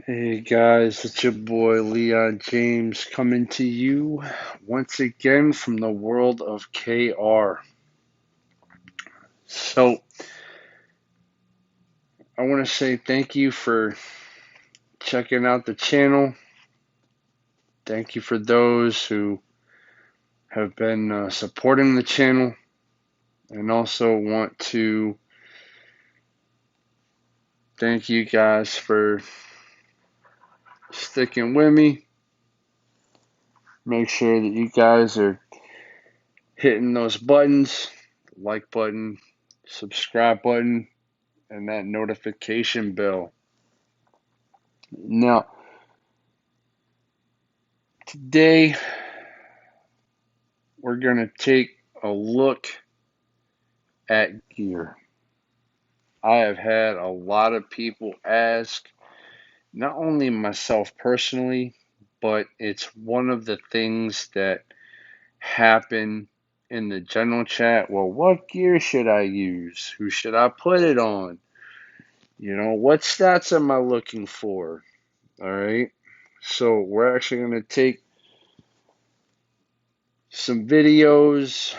Hey guys, it's your boy LeonJames coming to you once again from the world of KR. So, I want to say thank you for checking out the channel. Thank you for those who have been supporting the channel, and also want to thank you guys for sticking with me. Make sure that you guys are hitting those buttons, like button, subscribe button, and that notification bell. Now, today we're going to take a look at gear. I have had a lot of people ask, not only myself personally, but it's one of the things that happen in the general chat. Well, what gear should I use? Who should I put it on? What stats am I looking for? All right. So we're actually going to take some videos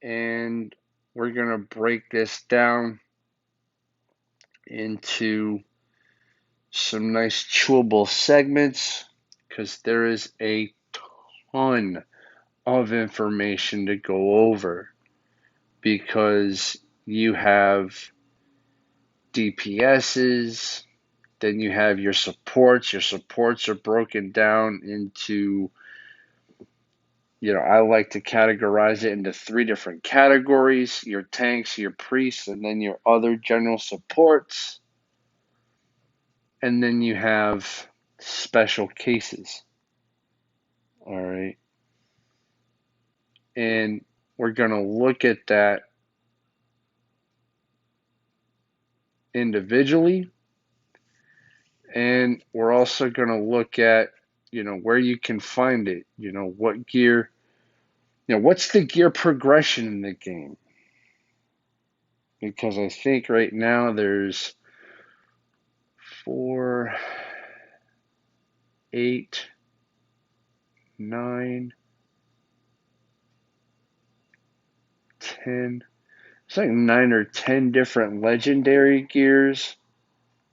and we're going to break this down into some nice chewable segments because there is a ton of information to go over because you have DPSs, then you have your supports. Your supports are broken down into, I like to categorize it into three different categories: your tanks, your priests, and then your other general supports. And then you have special cases. All right. And we're going to look at that individually. And we're also going to look at, where you can find it. What gear, what's the gear progression in the game? Because I think right now there's 4, 8, 9, 10. It's like 9 or 10 different legendary gears.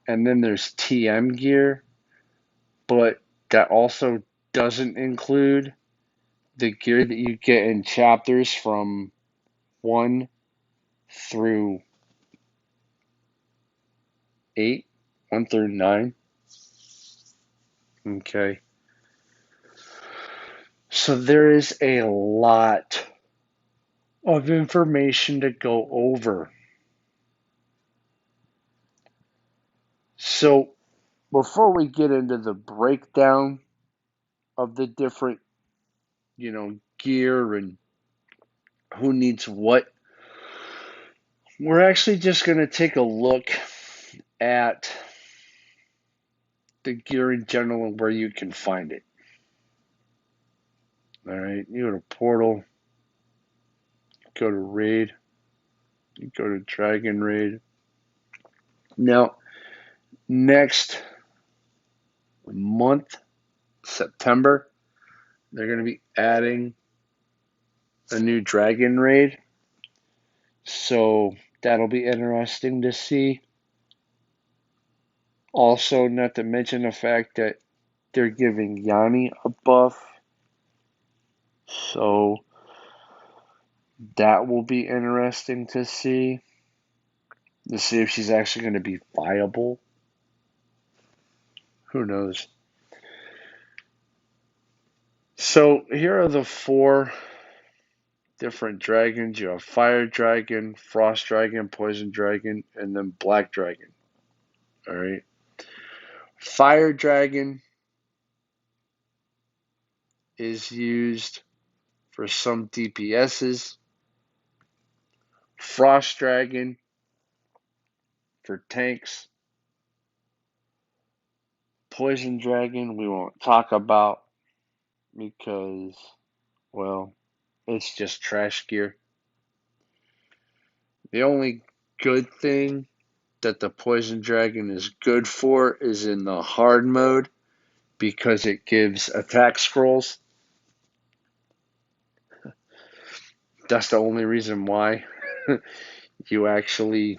And then there's TM gear. But that also doesn't include the gear that you get in chapters from 1 through 8, 1 through 9. Okay. So there is a lot of information to go over. So before we get into the breakdown of the different, gear and who needs what, we're actually just going to take a look at the gear in general and where you can find it. All right, you go to Portal, go to Raid, you go to Dragon Raid. Now, next month, September, they're going to be adding a new Dragon Raid. So that'll be interesting to see. Also, not to mention the fact that they're giving Yanni a buff. So that will be interesting to see if she's actually going to be viable. Who knows? So here are the 4 different dragons. You have Fire Dragon, Frost Dragon, Poison Dragon, and then Black Dragon. All right. Fire Dragon is used for some DPSs. Frost Dragon for tanks. Poison Dragon we won't talk about because, well, it's just trash gear. The only good thing that the Poison Dragon is good for is in the hard mode because it gives attack scrolls. That's the only reason why you actually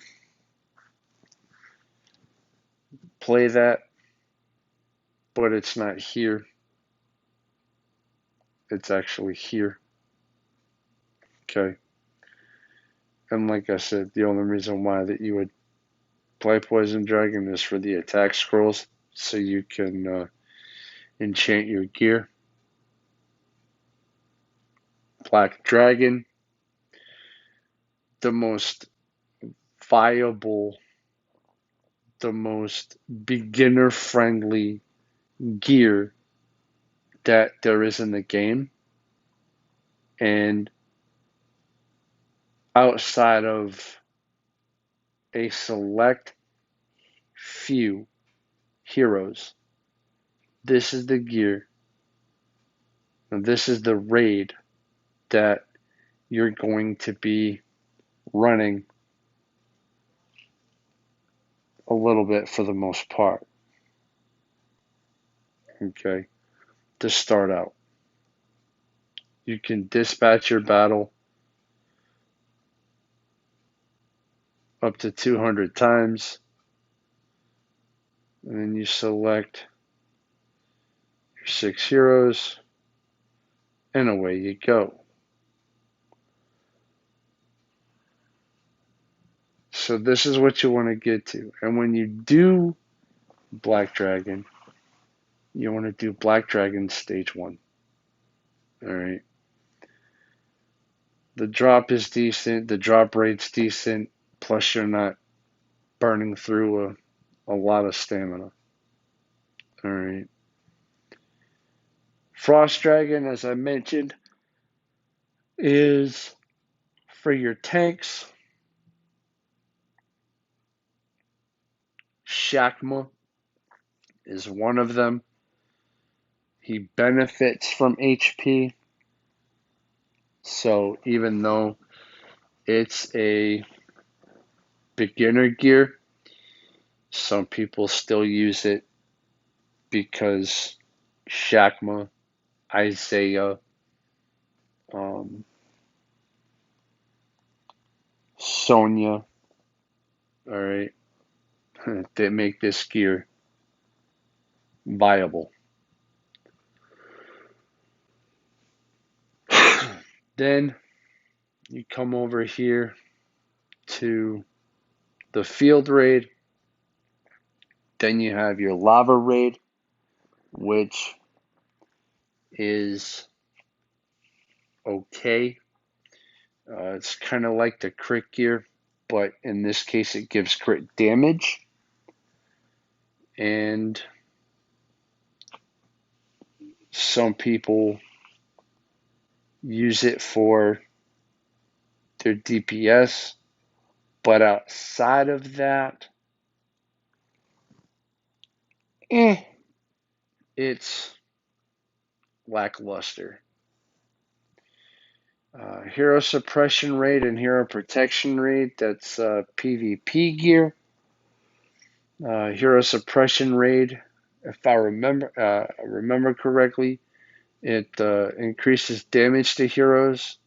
play that, but it's not here. It's actually here. Okay. And like I said, the only reason why that you would play Poison Dragon is for the attack scrolls, so you can enchant your gear. Black Dragon, the most viable, the most beginner friendly gear that there is in the game. And outside of a select few heroes, this is the gear, and this is the raid that you're going to be running a little bit for the most part. Okay, to start out, you can dispatch your battle up to 200 times, and then you select your 6 heroes, and away you go. So this is what you want to get to. And when you do Black Dragon, you want to do Black Dragon Stage 1. Alright. The drop is decent, the drop rate's decent, plus you're not burning through a lot of stamina. Alright. Frost Dragon, as I mentioned, is for your tanks. Shakma is one of them. He benefits from HP. So even though it's a beginner gear, some people still use it because Shakma, Isaiah, Sonya, alright, that make this gear viable. Then you come over here to the field raid. Then you have your lava raid, which is okay. It's kind of like the crit gear, but in this case it gives crit damage. And some people use it for their DPS, but outside of that, it's lackluster. Hero suppression rate and hero protection rate, that's PvP gear. Hero suppression rate, if I remember correctly, it increases damage to heroes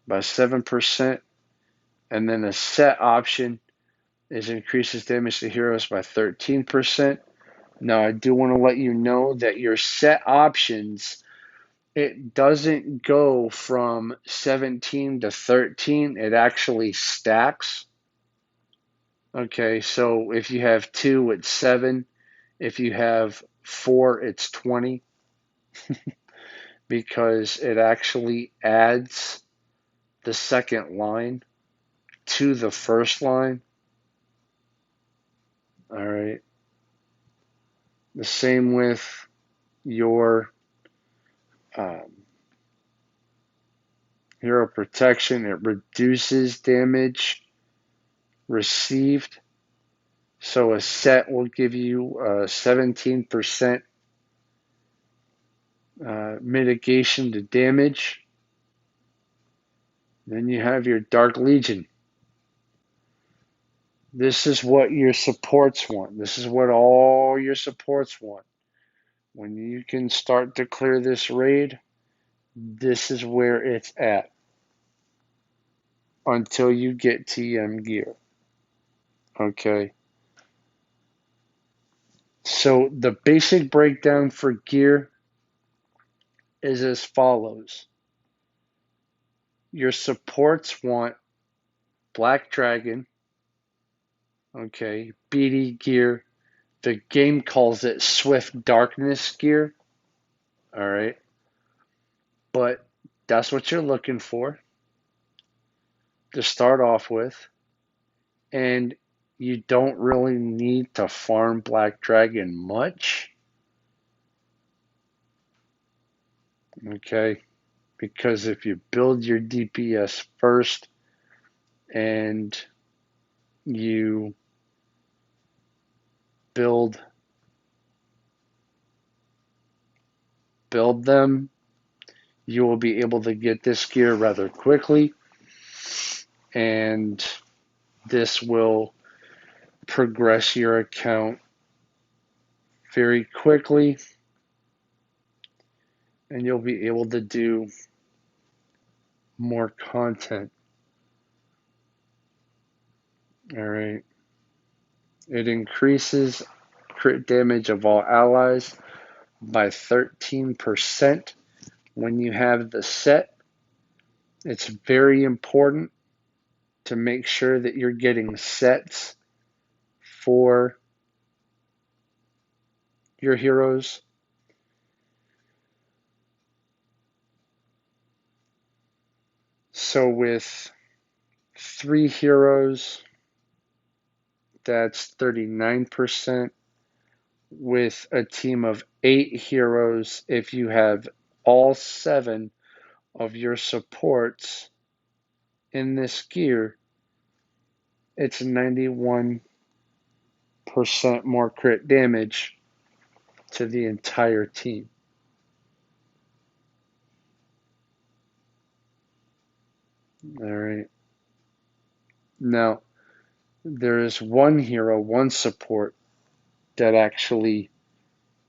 by 7%, and then a set option is increases damage to heroes by 13%. Now, I do want to let you know that your set options, it doesn't go from 17 to 13. It actually stacks. Okay, so if you have 2, it's 7. If you have 4, it's 20. Because it actually adds the second line to the first line. All right. The same with your hero protection. It reduces damage received. So a set will give you 17% mitigation to damage. Then you have your Dark Legion. This is what your supports want. This is what all your supports want. When you can start to clear this raid, this is where it's at until you get TM gear. Okay. So the basic breakdown for gear is as follows. Your supports want Black Dragon, okay, BD gear. The game calls it Swift Darkness gear, all right? But that's what you're looking for to start off with. And you don't really need to farm Black Dragon much, okay? Because if you build your DPS first and you build them, you will be able to get this gear rather quickly, and this will progress your account very quickly, and you'll be able to do more content. All right. It increases crit damage of all allies by 13% when you have the set. It's very important to make sure that you're getting sets for your heroes. So with 3 heroes, that's 39%. With a team of 8 heroes, if you have all 7 of your supports in this gear, it's 91% more crit damage to the entire team. All right. Now, there is one hero, one support that actually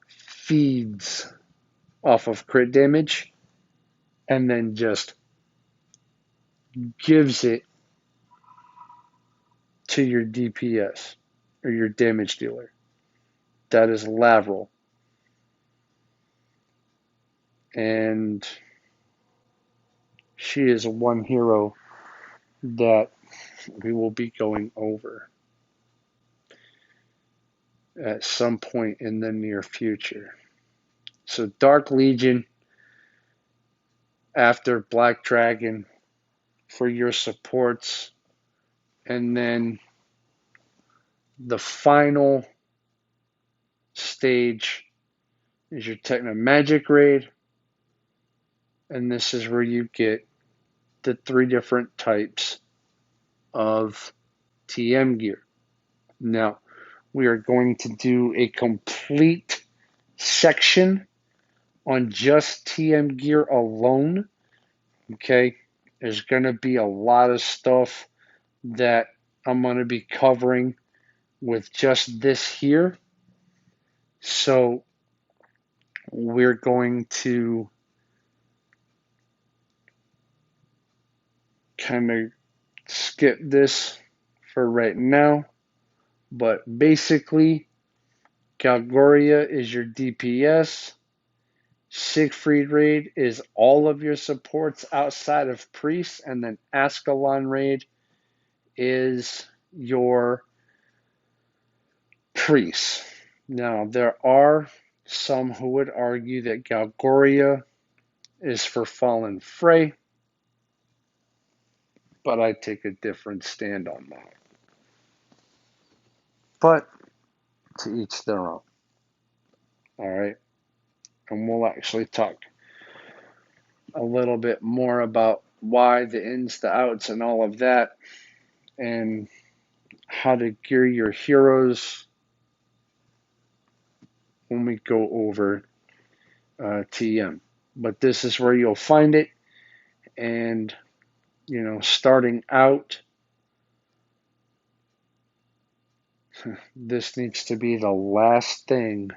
feeds off of crit damage and then just gives it to your DPS or your damage dealer. That is Lavril. And she is one hero that we will be going over at some point in the near future. So Dark Legion after Black Dragon for your supports, and then the final stage is your Technomagic raid, and this is where you get the 3 different types of TM gear. Now, we are going to do a complete section on just TM gear alone, okay? There's going to be a lot of stuff that I'm going to be covering with just this here. So we're going to kind of skip this for right now. But basically, Galgoria is your DPS. Siegfried Raid is all of your supports outside of Priest. And then Ascalon Raid is your Priest. Now, there are some who would argue that Galgoria is for Fallen Frey, but I take a different stand on that. But to each their own. All right. And we'll actually talk a little bit more about why, the ins, the outs, and all of that, and how to gear your heroes when we go over TM. But this is where you'll find it. And, starting out, this needs to be the last thing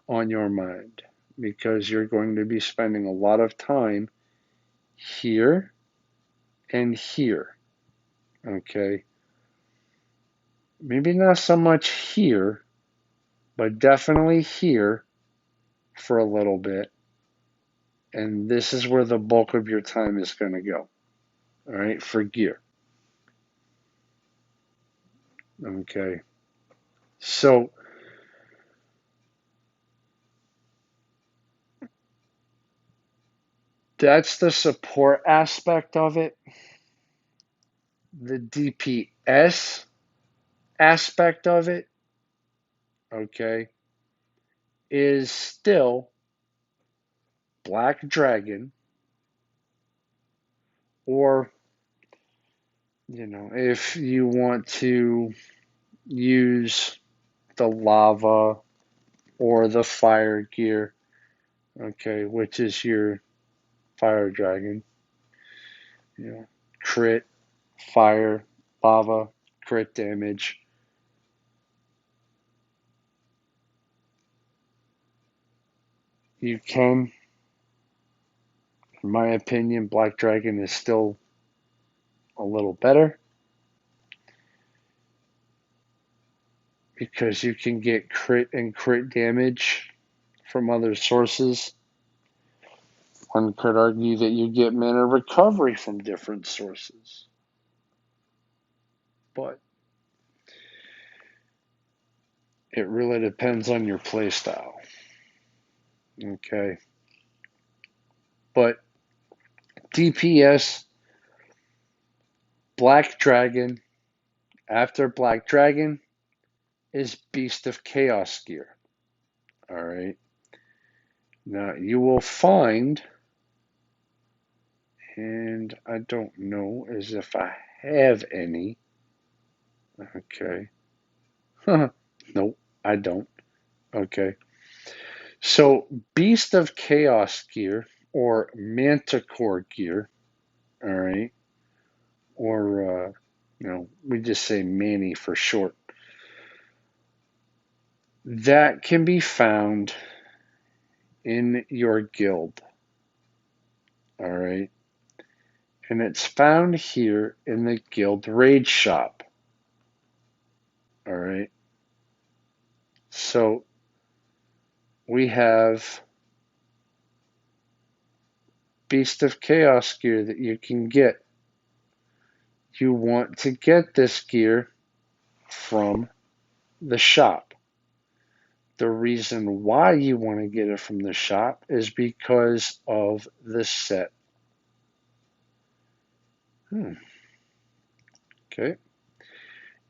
on your mind because you're going to be spending a lot of time here and here. Okay? Maybe not so much here, but definitely here for a little bit. And this is where the bulk of your time is going to go. All right? For gear. Okay? So, that's the support aspect of it. The DPS aspect of it, okay, is still Black Dragon, or, if you want to use the lava or the fire gear, okay, which is your fire dragon, crit, fire, lava, crit damage. You can, in my opinion, Black Dragon is still a little better because you can get crit and crit damage from other sources. One could argue that you get mana recovery from different sources. But it really depends on your playstyle. Okay. But DPS, Black Dragon, after Black Dragon is Beast of Chaos gear. Alright. Now you will find, and I don't know as if I have any. Okay. Nope, I don't. Okay. So Beast of Chaos gear or Manticore gear, all right, or we just say Manny for short. That can be found in your guild, all right, and it's found here in the guild raid shop, all right. So we have Beast of Chaos gear that you can get. You want to get this gear from the shop. The reason why you want to get it from the shop is because of the set. Okay.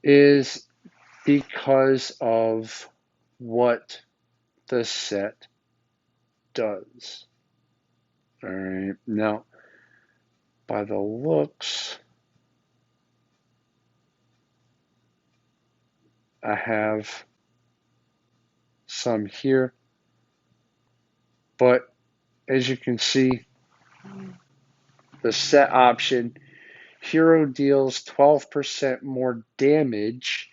Is because of what the set does. All right. Now, by the looks, I have some here, but as you can see, the set option, hero deals 12% more damage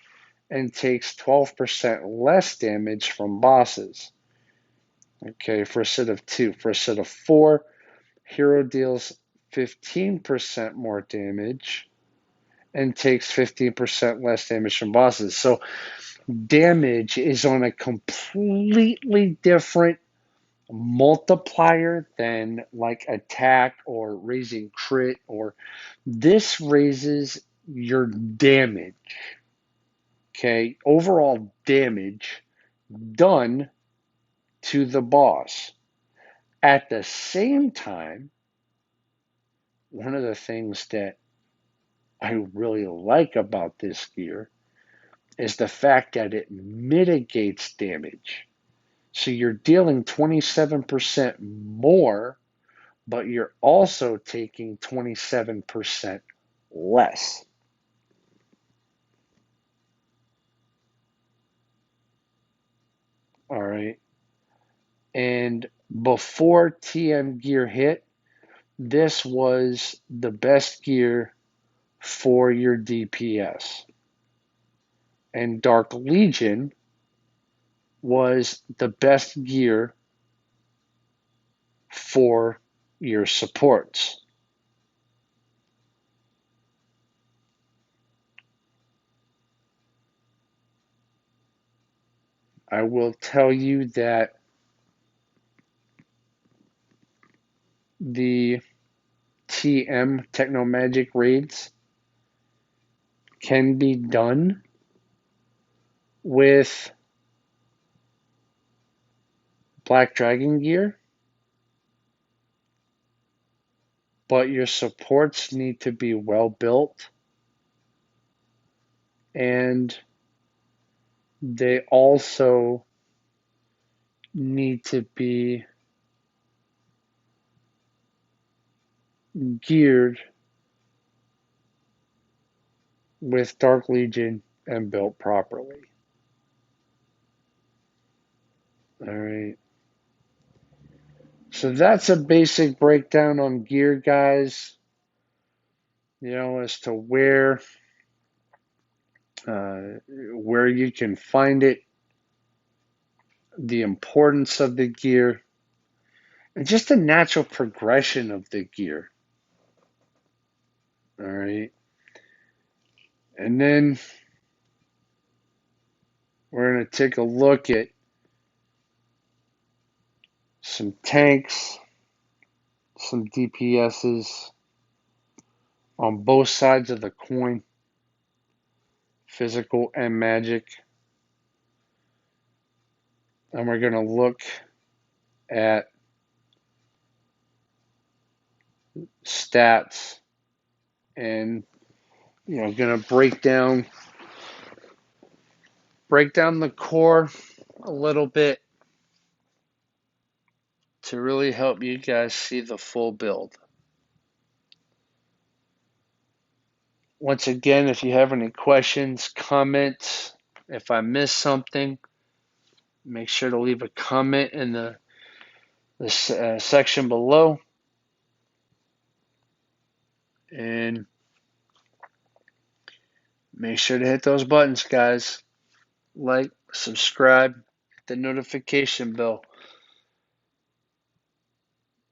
and takes 12% less damage from bosses. Okay, for a set of 2. For a set of 4, hero deals 15% more damage and takes 15% less damage from bosses. So damage is on a completely different multiplier than like attack or raising crit, or this raises your damage. Okay, overall damage done to the boss. At the same time, one of the things that I really like about this gear is the fact that it mitigates damage. So you're dealing 27% more, but you're also taking 27% less. All right. And before TM gear hit, this was the best gear for your DPS. and Dark Legion was the best gear for your supports. I will tell you that the TM Technomagic raids can be done with Black Dragon gear, but your supports need to be well built, and they also need to be geared with Dark Legion and built properly. All right. So that's a basic breakdown on gear, guys. As to where you can find it, the importance of the gear, and just the natural progression of the gear. All right. And then we're going to take a look at some tanks, some DPSs on both sides of the coin, physical and magic. And we're going to look at stats and going to break down the core a little bit to really help you guys see the full build. Once again, if you have any questions, comments, if I missed something, make sure to leave a comment in the section below. And make sure to hit those buttons, guys. Like, subscribe, hit the notification bell.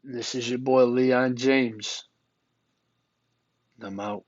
This is your boy LeonJames. I'm out.